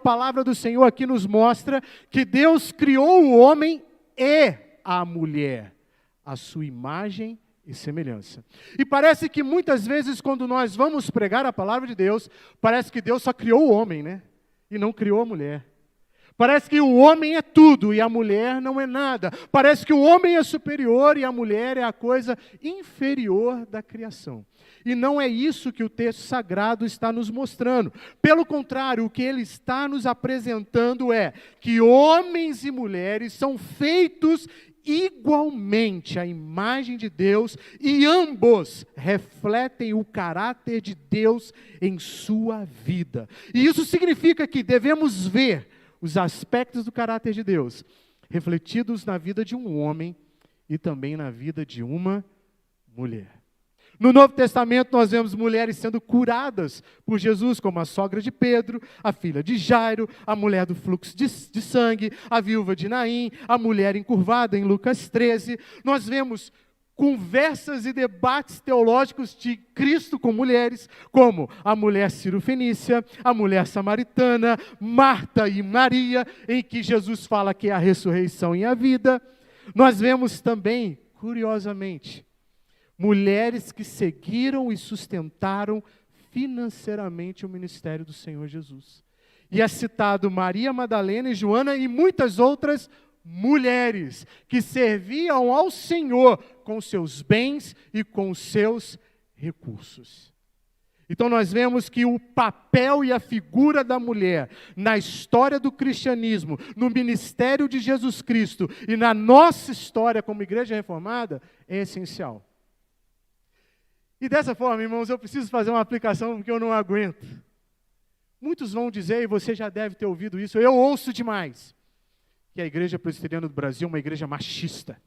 A palavra do Senhor aqui nos mostra que Deus criou o homem e a mulher, a sua imagem e semelhança. E parece que muitas vezes quando nós vamos pregar a palavra de Deus, parece que Deus só criou o homem, né? E não criou a mulher. Parece que o homem é tudo e a mulher não é nada. Parece que o homem é superior e a mulher é a coisa inferior da criação. E não é isso que o texto sagrado está nos mostrando. Pelo contrário, o que ele está nos apresentando é que homens e mulheres são feitos igualmente à imagem de Deus e ambos refletem o caráter de Deus em sua vida. E isso significa que devemos ver os aspectos do caráter de Deus refletidos na vida de um homem e também na vida de uma mulher. No Novo Testamento nós vemos mulheres sendo curadas por Jesus, como a sogra de Pedro, a filha de Jairo, a mulher do fluxo de sangue, a viúva de Naim, a mulher encurvada em Lucas 13. Nós vemos conversas e debates teológicos de Cristo com mulheres, como a mulher cirofenícia, a mulher samaritana, Marta e Maria, em que Jesus fala que é a ressurreição e a vida. Nós vemos também, curiosamente, mulheres que seguiram e sustentaram financeiramente o ministério do Senhor Jesus. E é citado Maria Madalena e Joana e muitas outras mulheres que serviam ao Senhor com seus bens e com os seus recursos. Então nós vemos que o papel e a figura da mulher na história do cristianismo, no ministério de Jesus Cristo e na nossa história como igreja reformada é essencial. E dessa forma, irmãos, eu preciso fazer uma aplicação porque eu não aguento. Muitos vão dizer, e você já deve ter ouvido isso, eu ouço demais, que a Igreja Presbiteriana do Brasil é uma igreja machista,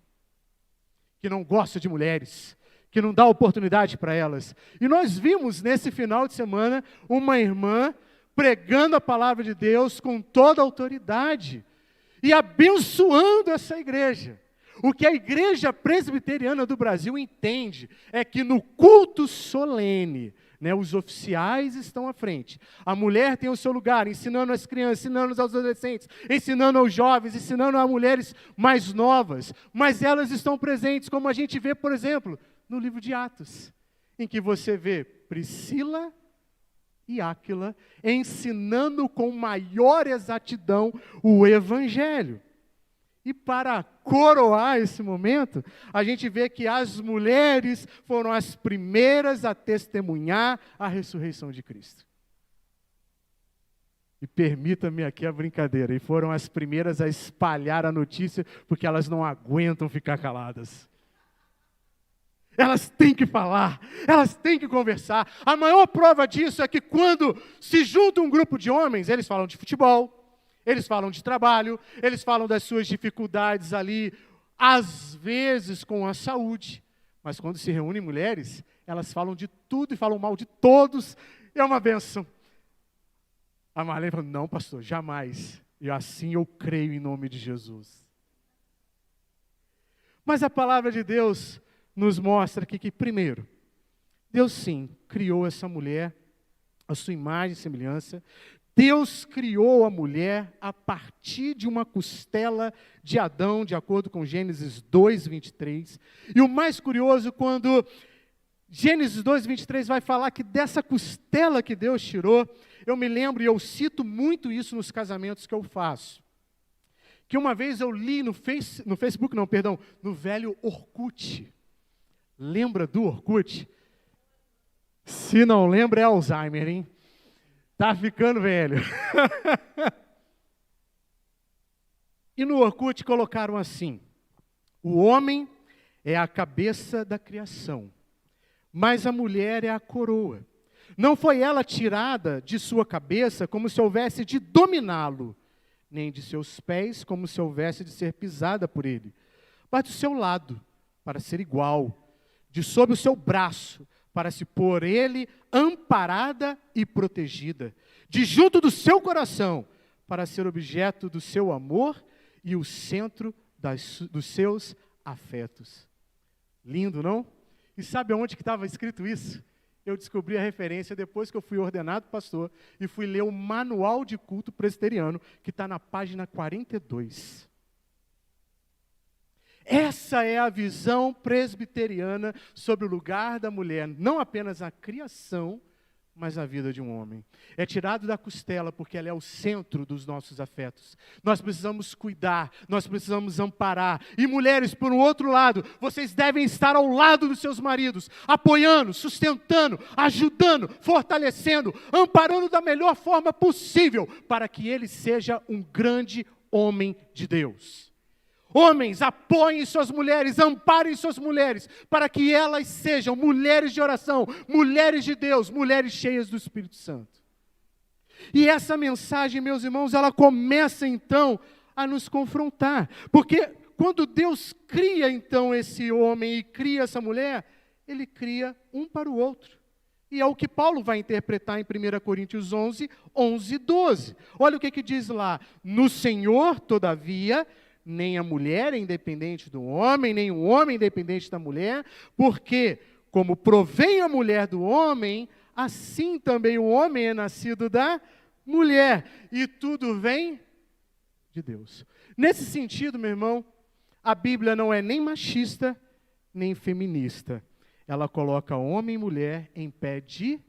que não gosta de mulheres, que não dá oportunidade para elas. E nós vimos nesse final de semana uma irmã pregando a palavra de Deus com toda a autoridade e abençoando essa igreja. O que a Igreja Presbiteriana do Brasil entende é que no culto solene, os oficiais estão à frente. A mulher tem o seu lugar, ensinando as crianças, ensinando aos adolescentes, ensinando aos jovens, ensinando a mulheres mais novas. Mas elas estão presentes, como a gente vê, por exemplo, no livro de Atos, em que você vê Priscila e Áquila ensinando com maior exatidão o Evangelho. E para coroar esse momento, a gente vê que as mulheres foram as primeiras a testemunhar a ressurreição de Cristo. E permita-me aqui a brincadeira, e foram as primeiras a espalhar a notícia, porque elas não aguentam ficar caladas. Elas têm que falar, elas têm que conversar. A maior prova disso é que quando se junta um grupo de homens, eles falam de futebol, eles falam de trabalho, eles falam das suas dificuldades ali, às vezes com a saúde. Mas quando se reúnem mulheres, elas falam de tudo e falam mal de todos. É uma bênção. A Marlene falou, não pastor, jamais. E assim eu creio em nome de Jesus. Mas a palavra de Deus nos mostra aqui que primeiro, Deus sim criou essa mulher, a sua imagem e semelhança. Deus criou a mulher a partir de uma costela de Adão, de acordo com Gênesis 2:23. E o mais curioso, quando Gênesis 2:23 vai falar que dessa costela que Deus tirou, eu me lembro, e eu cito muito isso nos casamentos que eu faço, que uma vez eu li no Facebook, no velho Orkut. Lembra do Orkut? Se não lembra, é Alzheimer, hein? Tá ficando velho. E no Orkut colocaram assim: o homem é a cabeça da criação, mas a mulher é a coroa. Não foi ela tirada de sua cabeça como se houvesse de dominá-lo, nem de seus pés como se houvesse de ser pisada por ele, mas do seu lado, para ser igual, de sob o seu braço, para se pôr ele amparada e protegida, de junto do seu coração, para ser objeto do seu amor e o centro dos seus afetos. Lindo, não? E sabe aonde que estava escrito isso? Eu descobri a referência depois que eu fui ordenado pastor e fui ler o Manual de Culto Presbiteriano, que está na página 42. Essa é a visão presbiteriana sobre o lugar da mulher, não apenas a criação, mas a vida de um homem. É tirado da costela porque ela é o centro dos nossos afetos. Nós precisamos cuidar, nós precisamos amparar. E mulheres, por um outro lado, vocês devem estar ao lado dos seus maridos, apoiando, sustentando, ajudando, fortalecendo, amparando da melhor forma possível, para que ele seja um grande homem de Deus. Homens, apoiem suas mulheres, amparem suas mulheres, para que elas sejam mulheres de oração, mulheres de Deus, mulheres cheias do Espírito Santo. E essa mensagem, meus irmãos, ela começa então a nos confrontar, porque quando Deus cria então esse homem e cria essa mulher, Ele cria um para o outro. E é o que Paulo vai interpretar em 1 Coríntios 11, 11 e 12. Olha o que diz lá: no Senhor, todavia, nem a mulher é independente do homem, nem o homem é independente da mulher, porque como provém a mulher do homem, assim também o homem é nascido da mulher, e tudo vem de Deus. Nesse sentido, meu irmão, a Bíblia não é nem machista, nem feminista. Ela coloca homem e mulher em pé de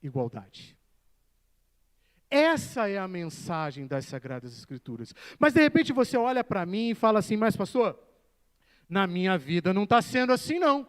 igualdade. Essa é a mensagem das Sagradas Escrituras. Mas de repente você olha para mim e fala assim: mas pastor, na minha vida não está sendo assim não.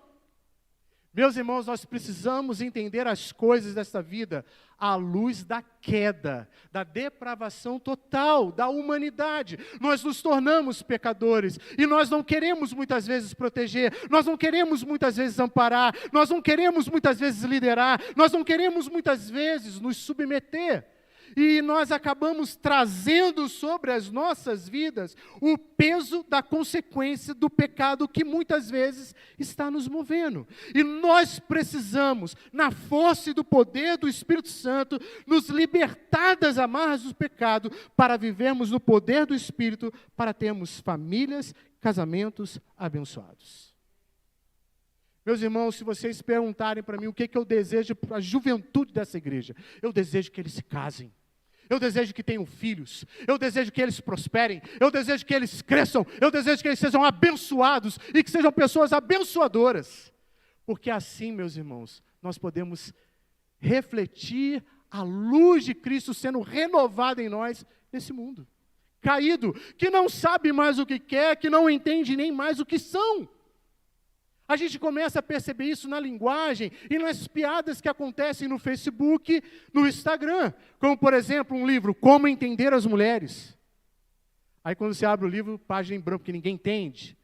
Meus irmãos, nós precisamos entender as coisas desta vida à luz da queda, da depravação total da humanidade. Nós nos tornamos pecadores e nós não queremos muitas vezes proteger, nós não queremos muitas vezes amparar, nós não queremos muitas vezes liderar, nós não queremos muitas vezes nos submeter. E nós acabamos trazendo sobre as nossas vidas o peso da consequência do pecado que muitas vezes está nos movendo. E nós precisamos, na força e do poder do Espírito Santo, nos libertar das amarras do pecado para vivermos no poder do Espírito, para termos famílias, casamentos abençoados. Meus irmãos, se vocês perguntarem para mim o que eu desejo para a juventude dessa igreja, eu desejo que eles se casem. Eu desejo que tenham filhos, eu desejo que eles prosperem, eu desejo que eles cresçam, eu desejo que eles sejam abençoados e que sejam pessoas abençoadoras. Porque assim, meus irmãos, nós podemos refletir a luz de Cristo sendo renovada em nós nesse mundo caído, que não sabe mais o que quer, que não entende nem mais o que são. A gente começa a perceber isso na linguagem e nas piadas que acontecem no Facebook, no Instagram. Como, por exemplo, um livro, Como Entender as Mulheres. Aí quando você abre o livro, página em branco, que ninguém entende.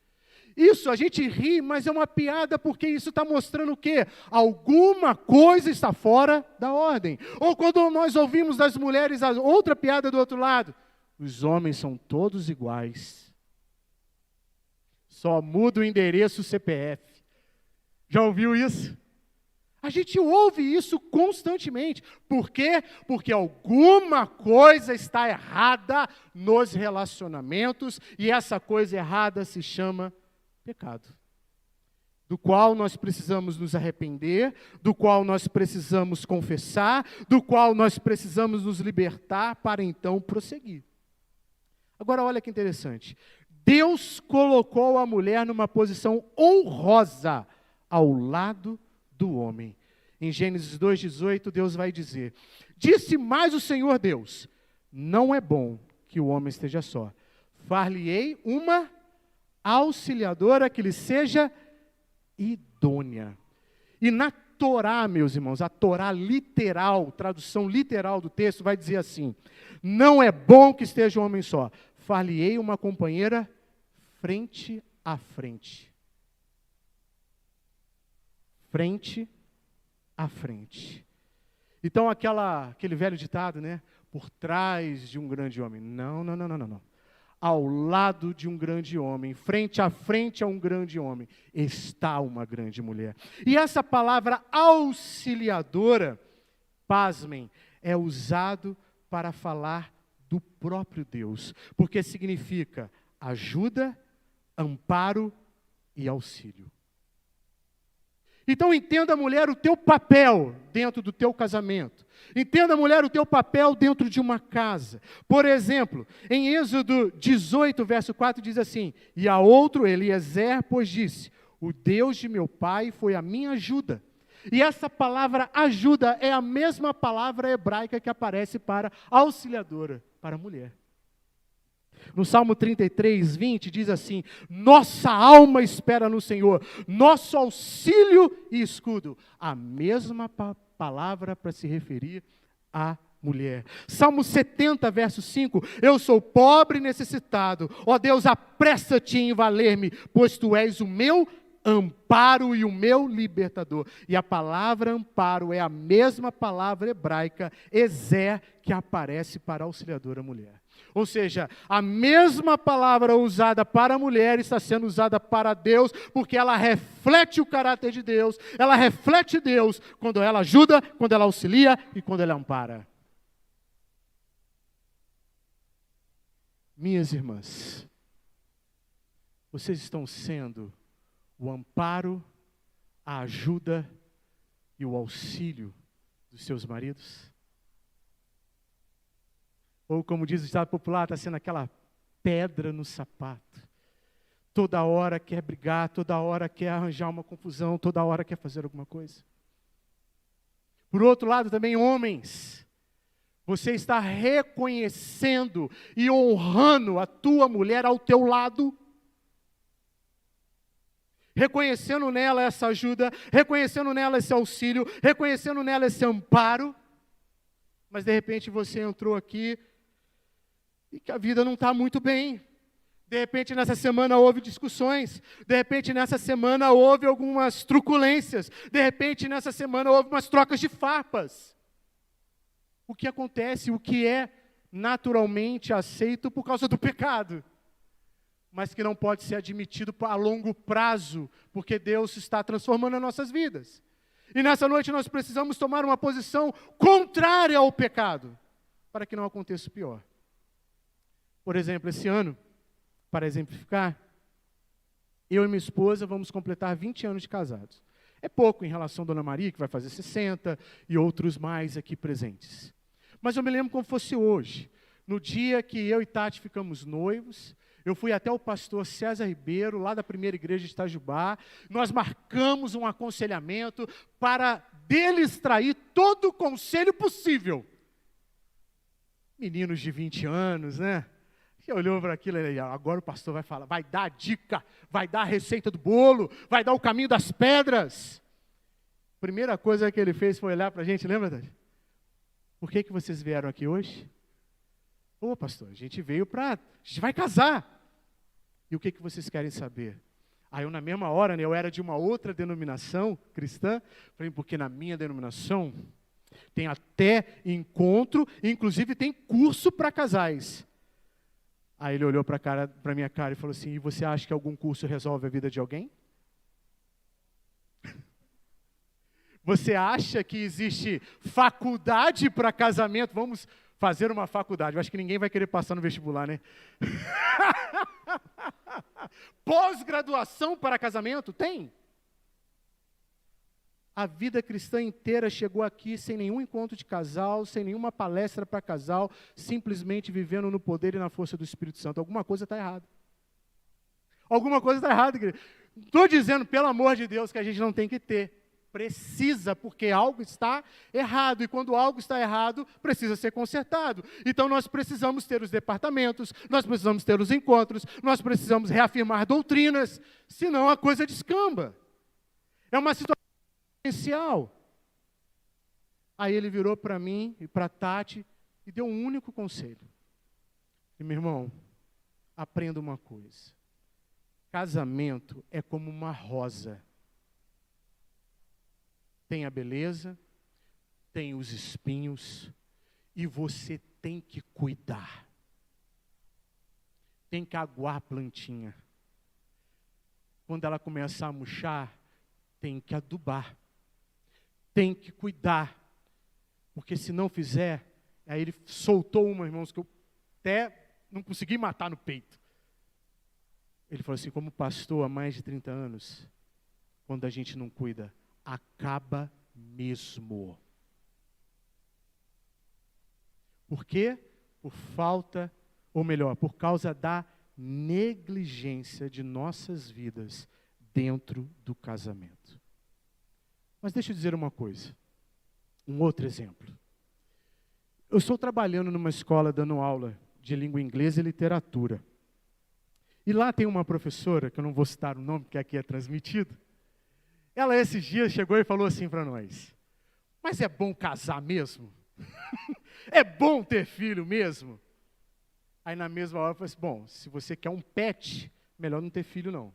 Isso, a gente ri, mas é uma piada porque isso está mostrando o quê? Alguma coisa está fora da ordem. Ou quando nós ouvimos das mulheres, a outra piada do outro lado. Os homens são todos iguais. Só muda o endereço CPF. Já ouviu isso? A gente ouve isso constantemente. Por quê? Porque alguma coisa está errada nos relacionamentos e essa coisa errada se chama pecado. Do qual nós precisamos nos arrepender, do qual nós precisamos confessar, do qual nós precisamos nos libertar para então prosseguir. Agora olha que interessante. Deus colocou a mulher numa posição honrosa ao lado do homem. Em Gênesis 2,18, Deus vai dizer: disse mais o Senhor Deus, não é bom que o homem esteja só. Far-lhe-ei uma auxiliadora que lhe seja idônea. E na Torá, meus irmãos, a Torá literal, tradução literal do texto, vai dizer assim: não é bom que esteja um homem só. Far-lhe-ei uma companheira frente a frente. Frente a frente. Então aquele velho ditado, né? Por trás de um grande homem. Não. Ao lado de um grande homem, frente a frente a um grande homem, está uma grande mulher. E essa palavra auxiliadora, pasmem, é usado para falar do próprio Deus, porque significa ajuda, amparo e auxílio. Então entenda, mulher, o teu papel dentro do teu casamento. Entenda, mulher, o teu papel dentro de uma casa. Por exemplo, em Êxodo 18, verso 4, diz assim: e a outro, Eliezer, pois disse: o Deus de meu pai foi a minha ajuda. E essa palavra ajuda é a mesma palavra hebraica que aparece para auxiliadora, para a mulher. No Salmo 33, 20, diz assim: nossa alma espera no Senhor, nosso auxílio e escudo. A mesma palavra para se referir à mulher. Salmo 70, verso 5: eu sou pobre e necessitado, ó Deus, apressa-te em valer-me, pois tu és o meu amparo e o meu libertador. E a palavra amparo é a mesma palavra hebraica, ezer, que aparece para a auxiliadora mulher. Ou seja, a mesma palavra usada para a mulher está sendo usada para Deus, porque ela reflete o caráter de Deus, ela reflete Deus quando ela ajuda, quando ela auxilia e quando ela ampara. Minhas irmãs, vocês estão sendo o amparo, a ajuda e o auxílio dos seus maridos? Ou como diz o ditado popular, está sendo aquela pedra no sapato. Toda hora quer brigar, toda hora quer arranjar uma confusão, toda hora quer fazer alguma coisa. Por outro lado também, homens, você está reconhecendo e honrando a tua mulher ao teu lado? Reconhecendo nela essa ajuda, reconhecendo nela esse auxílio, reconhecendo nela esse amparo, mas de repente você entrou aqui e que a vida não está muito bem. De repente nessa semana houve discussões, de repente nessa semana houve algumas truculências, de repente nessa semana houve umas trocas de farpas. O que acontece, o que é naturalmente aceito por causa do pecado, mas que não pode ser admitido a longo prazo, porque Deus está transformando as nossas vidas. E nessa noite nós precisamos tomar uma posição contrária ao pecado, para que não aconteça o pior. Por exemplo, esse ano, para exemplificar, eu e minha esposa vamos completar 20 anos de casados. É pouco em relação à Dona Maria, que vai fazer 60, e outros mais aqui presentes. Mas eu me lembro como fosse hoje, no dia que eu e Tati ficamos noivos. Eu fui até o pastor César Ribeiro, lá da primeira igreja de Itajubá. Nós marcamos um aconselhamento para dele extrair todo o conselho possível. Meninos de 20 anos, né? E olhou para aquilo e agora o pastor vai falar, vai dar a dica, vai dar a receita do bolo, vai dar o caminho das pedras. Primeira coisa que ele fez foi olhar para a gente, lembra, Tati? Por que vocês vieram aqui hoje? Ô, pastor, a gente vai casar. E o que vocês querem saber? Aí eu, na mesma hora, né, eu era de uma outra denominação cristã, falei, porque na minha denominação tem até encontro, inclusive tem curso para casais. Aí ele olhou para a minha cara e falou assim, e você acha que algum curso resolve a vida de alguém? Você acha que existe faculdade para casamento? Vamos fazer uma faculdade. Eu acho que ninguém vai querer passar no vestibular, né? Pós-graduação para casamento? Tem. A vida cristã inteira chegou aqui sem nenhum encontro de casal, sem nenhuma palestra para casal, simplesmente vivendo no poder e na força do Espírito Santo. Alguma coisa está errada. Alguma coisa está errada, igreja. Estou dizendo, pelo amor de Deus, que a gente não tem que ter. Precisa, porque algo está errado, e quando algo está errado, precisa ser consertado. Então nós precisamos ter os departamentos, nós precisamos ter os encontros, nós precisamos reafirmar doutrinas, senão a coisa descamba. É uma situação essencial. Aí ele virou para mim e para a Tati e deu um único conselho. E, meu irmão, aprenda uma coisa. Casamento é como uma rosa. Tem a beleza, tem os espinhos, e você tem que cuidar. Tem que aguar a plantinha. Quando ela começar a murchar, tem que adubar. Tem que cuidar. Porque se não fizer, aí ele soltou uma, irmãos, que eu até não consegui matar no peito. Ele falou assim, como pastor há mais de 30 anos, quando a gente não cuida, acaba mesmo. Por quê? Por falta, ou melhor, por causa da negligência de nossas vidas dentro do casamento. Mas deixa eu dizer uma coisa, um outro exemplo. Eu estou trabalhando numa escola dando aula de língua inglesa e literatura. E lá tem uma professora, que eu não vou citar o nome, porque aqui é transmitido. Ela esses dias chegou e falou assim para nós: mas é bom casar mesmo? É bom ter filho mesmo? Aí na mesma hora eu falei assim: bom, se você quer um pet, melhor não ter filho não.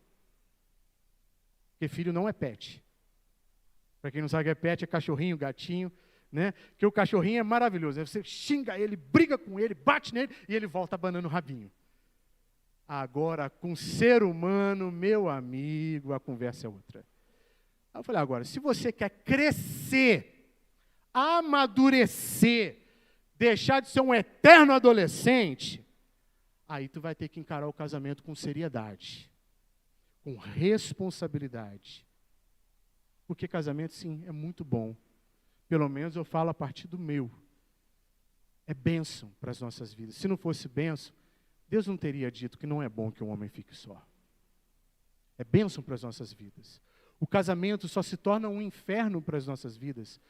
Porque filho não é pet. Para quem não sabe o que é pet, é cachorrinho, gatinho, né? Porque o cachorrinho é maravilhoso. Aí você xinga ele, briga com ele, bate nele e ele volta abanando o rabinho. Agora, com ser humano, meu amigo, a conversa é outra. Aí eu falei: agora, se você quer crescer, amadurecer, deixar de ser um eterno adolescente, aí tu vai ter que encarar o casamento com seriedade, com responsabilidade. Porque casamento, sim, é muito bom. Pelo menos eu falo a partir do meu. É bênção para as nossas vidas. Se não fosse bênção, Deus não teria dito que não é bom que um homem fique só. É bênção para as nossas vidas. O casamento só se torna um inferno para as nossas vidas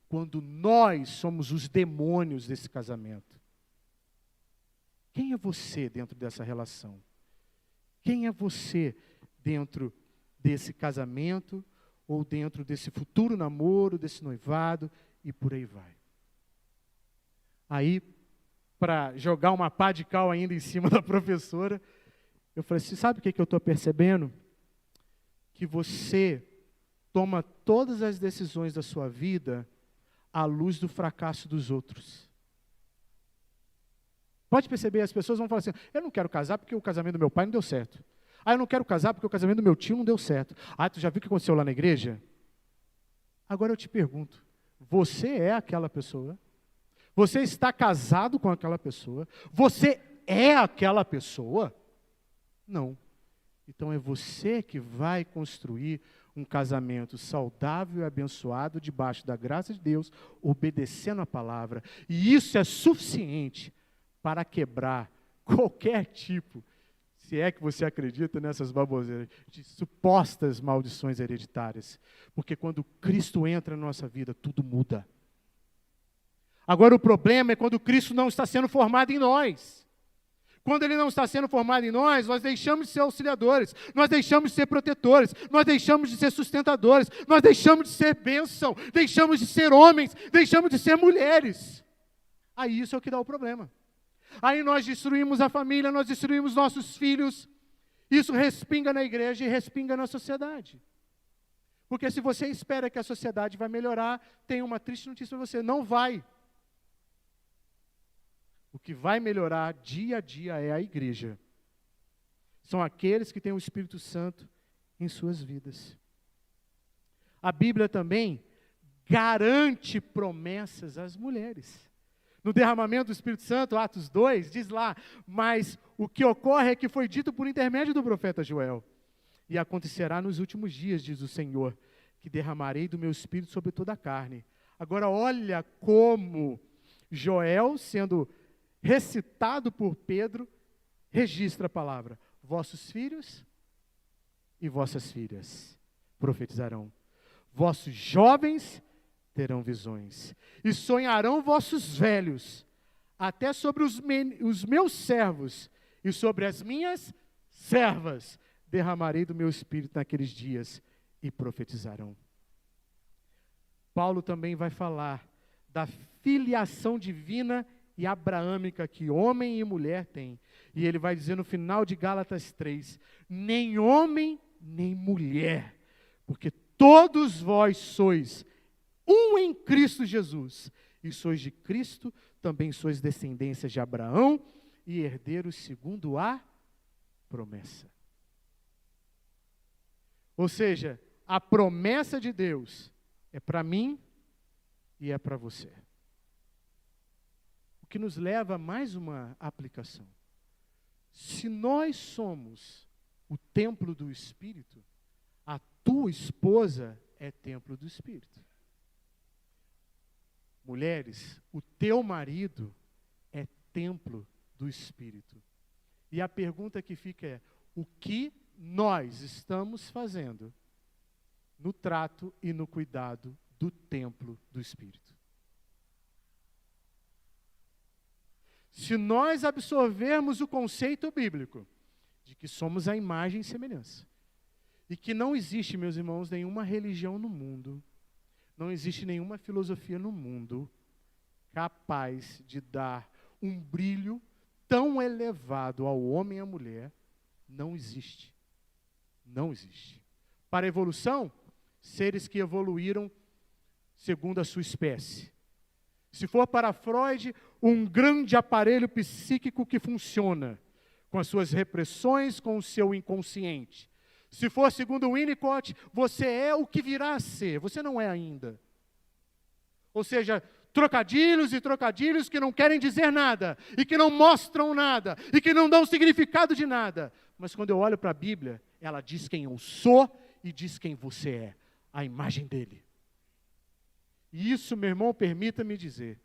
quando nós somos os demônios desse casamento. Quem é você dentro dessa relação? Quem é você dentro desse casamento ou dentro desse futuro namoro, desse noivado e por aí vai? Aí, para jogar uma pá de cal ainda em cima da professora, eu falei assim: sabe o que eu estou percebendo? Que você toma todas as decisões da sua vida à luz do fracasso dos outros. Pode perceber, as pessoas vão falar assim: eu não quero casar porque o casamento do meu pai não deu certo. Eu não quero casar porque o casamento do meu tio não deu certo. Tu já viu o que aconteceu lá na igreja? Agora eu te pergunto, você é aquela pessoa? Você está casado com aquela pessoa? Você é aquela pessoa? Não. Então é você que vai construir um casamento saudável e abençoado debaixo da graça de Deus, obedecendo a palavra. E isso é suficiente para quebrar qualquer tipo, se é que você acredita nessas baboseiras, de supostas maldições hereditárias. Porque quando Cristo entra na nossa vida, tudo muda. Agora o problema é quando Cristo não está sendo formado em nós. Quando Ele não está sendo formado em nós, nós deixamos de ser auxiliadores, nós deixamos de ser protetores, nós deixamos de ser sustentadores, nós deixamos de ser bênção, deixamos de ser homens, deixamos de ser mulheres. Aí isso é o que dá o problema. Aí nós destruímos a família, nós destruímos nossos filhos. Isso respinga na igreja e respinga na sociedade. Porque se você espera que a sociedade vai melhorar, tem uma triste notícia para você: não vai. O que vai melhorar dia a dia é a igreja. São aqueles que têm o Espírito Santo em suas vidas. A Bíblia também garante promessas às mulheres. No derramamento do Espírito Santo, Atos 2, diz lá: mas o que ocorre é que foi dito por intermédio do profeta Joel. E acontecerá nos últimos dias, diz o Senhor, que derramarei do meu Espírito sobre toda a carne. Agora olha como Joel, sendo recitado por Pedro, registra a palavra: vossos filhos e vossas filhas profetizarão, vossos jovens terão visões, e sonharão vossos velhos, até sobre os meus servos e sobre as minhas servas derramarei do meu Espírito naqueles dias, e profetizarão. Paulo também vai falar da filiação divina e abraâmica que homem e mulher têm. E ele vai dizer no final de Gálatas 3, nem homem, nem mulher, porque todos vós sois um em Cristo Jesus, e sois de Cristo, também sois descendências de Abraão, e herdeiros segundo a promessa. Ou seja, a promessa de Deus é para mim e é para você. O que nos leva a mais uma aplicação. Se nós somos o templo do Espírito, a tua esposa é templo do Espírito. Mulheres, o teu marido é templo do Espírito. E a pergunta que fica é: o que nós estamos fazendo no trato e no cuidado do templo do Espírito? Se nós absorvermos o conceito bíblico de que somos a imagem e semelhança, e que não existe, meus irmãos, nenhuma religião no mundo, não existe nenhuma filosofia no mundo capaz de dar um brilho tão elevado ao homem e à mulher, não existe. Não existe. Para a evolução, seres que evoluíram segundo a sua espécie. Se for para Freud, um grande aparelho psíquico que funciona, com as suas repressões, com o seu inconsciente. Se for segundo Winnicott, você é o que virá a ser, você não é ainda. Ou seja, trocadilhos e trocadilhos que não querem dizer nada, e que não mostram nada, e que não dão significado de nada. Mas quando eu olho para a Bíblia, ela diz quem eu sou e diz quem você é, a imagem dele. E isso, meu irmão, permita-me dizer,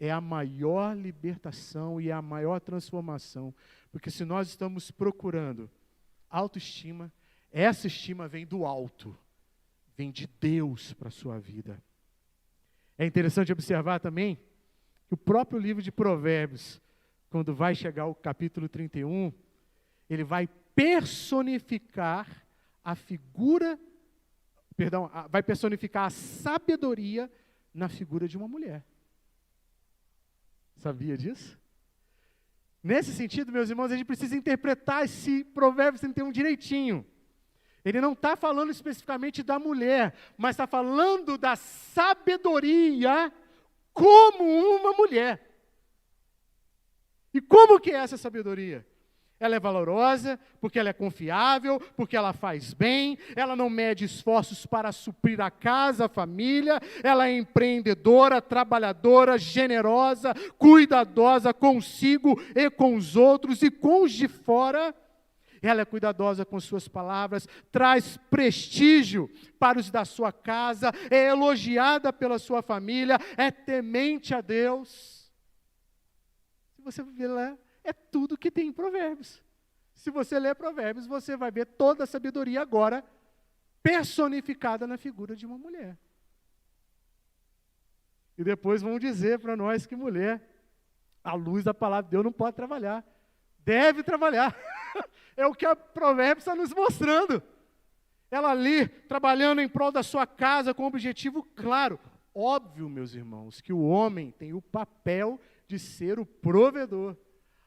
é a maior libertação e é a maior transformação, porque se nós estamos procurando autoestima, essa estima vem do alto, vem de Deus para a sua vida. É interessante observar também que o próprio livro de Provérbios, quando vai chegar ao capítulo 31, ele vai personificar a figura, vai personificar a sabedoria na figura de uma mulher. Sabia disso? Nesse sentido, meus irmãos, a gente precisa interpretar esse Provérbios 31 direitinho. Ele não está falando especificamente da mulher, mas está falando da sabedoria como uma mulher. E como que é essa sabedoria? Ela é valorosa, porque ela é confiável, porque ela faz bem, ela não mede esforços para suprir a casa, a família, ela é empreendedora, trabalhadora, generosa, cuidadosa consigo e com os outros e com os de fora. Ela é cuidadosa com suas palavras, traz prestígio para os da sua casa, é elogiada pela sua família, é temente a Deus. Se você ver lá, é tudo que tem em Provérbios. Se você ler Provérbios, você vai ver toda a sabedoria agora personificada na figura de uma mulher. E depois vão dizer para nós que mulher, à luz da palavra de Deus, não pode trabalhar. Deve trabalhar. É o que a Provérbios está nos mostrando. Ela ali, trabalhando em prol da sua casa, com um objetivo claro. Óbvio, meus irmãos, que o homem tem o papel de ser o provedor.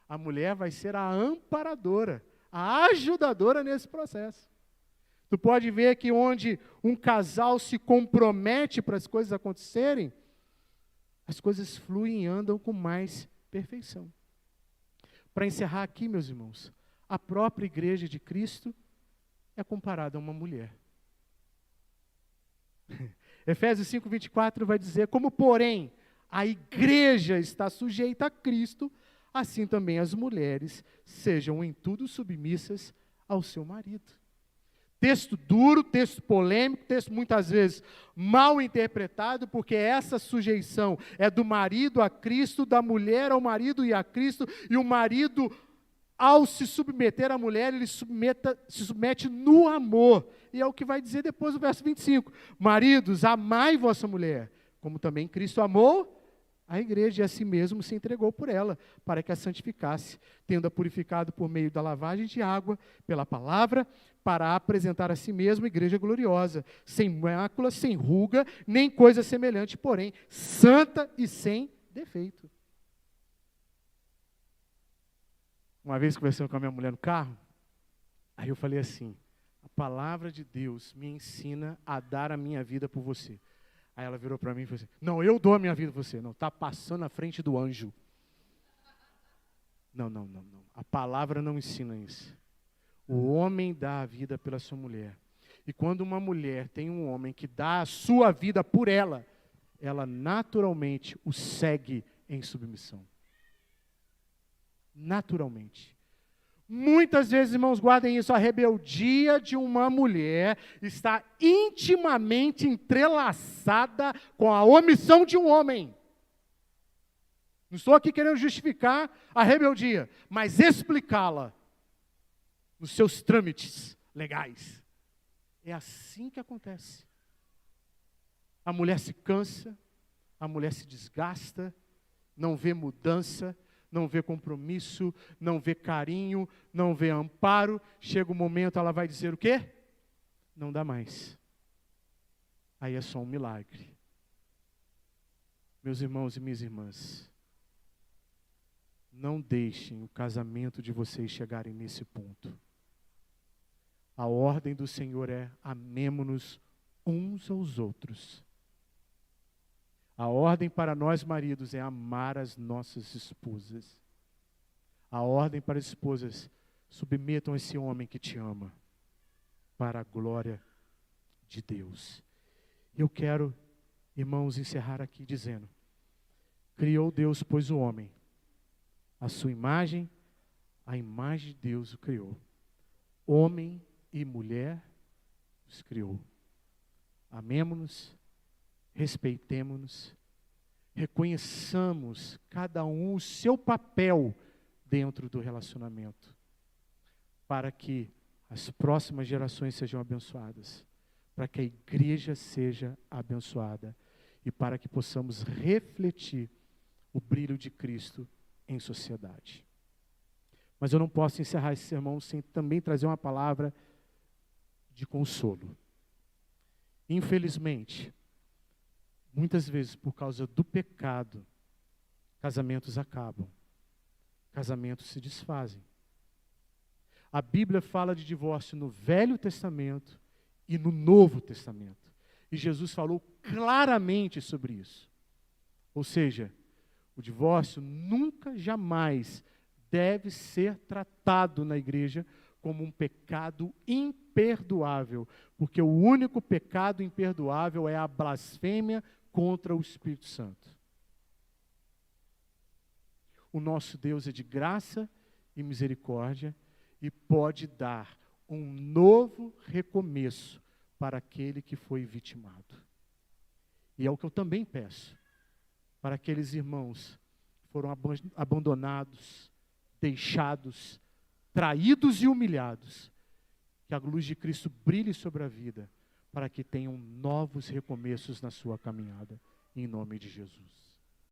A mulher vai ser a amparadora, a ajudadora nesse processo. Tu pode ver que onde um casal se compromete para as coisas acontecerem, as coisas fluem e andam com mais perfeição. Para encerrar aqui, meus irmãos, a própria igreja de Cristo é comparada a uma mulher. Efésios 5:24 vai dizer, como porém a igreja está sujeita a Cristo, assim também as mulheres sejam em tudo submissas ao seu marido. Texto duro, texto polêmico, texto muitas vezes mal interpretado, porque essa sujeição é do marido a Cristo, da mulher ao marido e a Cristo, e o marido, ao se submeter à mulher, ele se submete no amor. E é o que vai dizer depois do verso 25. Maridos, amai vossa mulher, como também Cristo amou a igreja e a si mesmo se entregou por ela, para que a santificasse, tendo-a purificado por meio da lavagem de água, pela palavra, para apresentar a si mesmo igreja gloriosa, sem mácula, sem ruga, nem coisa semelhante, porém, santa e sem defeito. Uma vez conversando com a minha mulher no carro, aí eu falei assim, a palavra de Deus me ensina a dar a minha vida por você. Aí ela virou para mim e falou assim, não, eu dou a minha vida por você. Não, está passando na frente do anjo. Não. A palavra não ensina isso. O homem dá a vida pela sua mulher. E quando uma mulher tem um homem que dá a sua vida por ela, ela naturalmente o segue em submissão. Naturalmente. Muitas vezes, irmãos, guardem isso, a rebeldia de uma mulher está intimamente entrelaçada com a omissão de um homem. Não estou aqui querendo justificar a rebeldia, mas explicá-la nos seus trâmites legais. É assim que acontece. A mulher se cansa, a mulher se desgasta, não vê mudança, não vê compromisso, não vê carinho, não vê amparo. Chega o momento, ela vai dizer o quê? Não dá mais. Aí é só um milagre. Meus irmãos e minhas irmãs, não deixem o casamento de vocês chegarem nesse ponto. A ordem do Senhor é: amemo-nos uns aos outros. A ordem para nós maridos é amar as nossas esposas. A ordem para as esposas: submetam esse homem que te ama, para a glória de Deus. Eu quero, irmãos, encerrar aqui dizendo: criou Deus, pois, o homem, a sua imagem, a imagem de Deus o criou. Homem e mulher os criou. Amemo-nos, respeitemo-nos, reconheçamos cada um o seu papel dentro do relacionamento, para que as próximas gerações sejam abençoadas, para que a igreja seja abençoada e para que possamos refletir o brilho de Cristo em sociedade. Mas eu não posso encerrar esse sermão sem também trazer uma palavra de consolo. Infelizmente, muitas vezes por causa do pecado, casamentos acabam, casamentos se desfazem. A Bíblia fala de divórcio no Velho Testamento e no Novo Testamento. E Jesus falou claramente sobre isso. Ou seja, o divórcio nunca, jamais deve ser tratado na igreja como um pecado imperdoável, porque o único pecado imperdoável é a blasfêmia contra o Espírito Santo. O nosso Deus é de graça e misericórdia e pode dar um novo recomeço para aquele que foi vitimado. E é o que eu também peço para aqueles irmãos que foram abandonados, deixados, traídos e humilhados, que a luz de Cristo brilhe sobre a vida, para que tenham novos recomeços na sua caminhada, em nome de Jesus.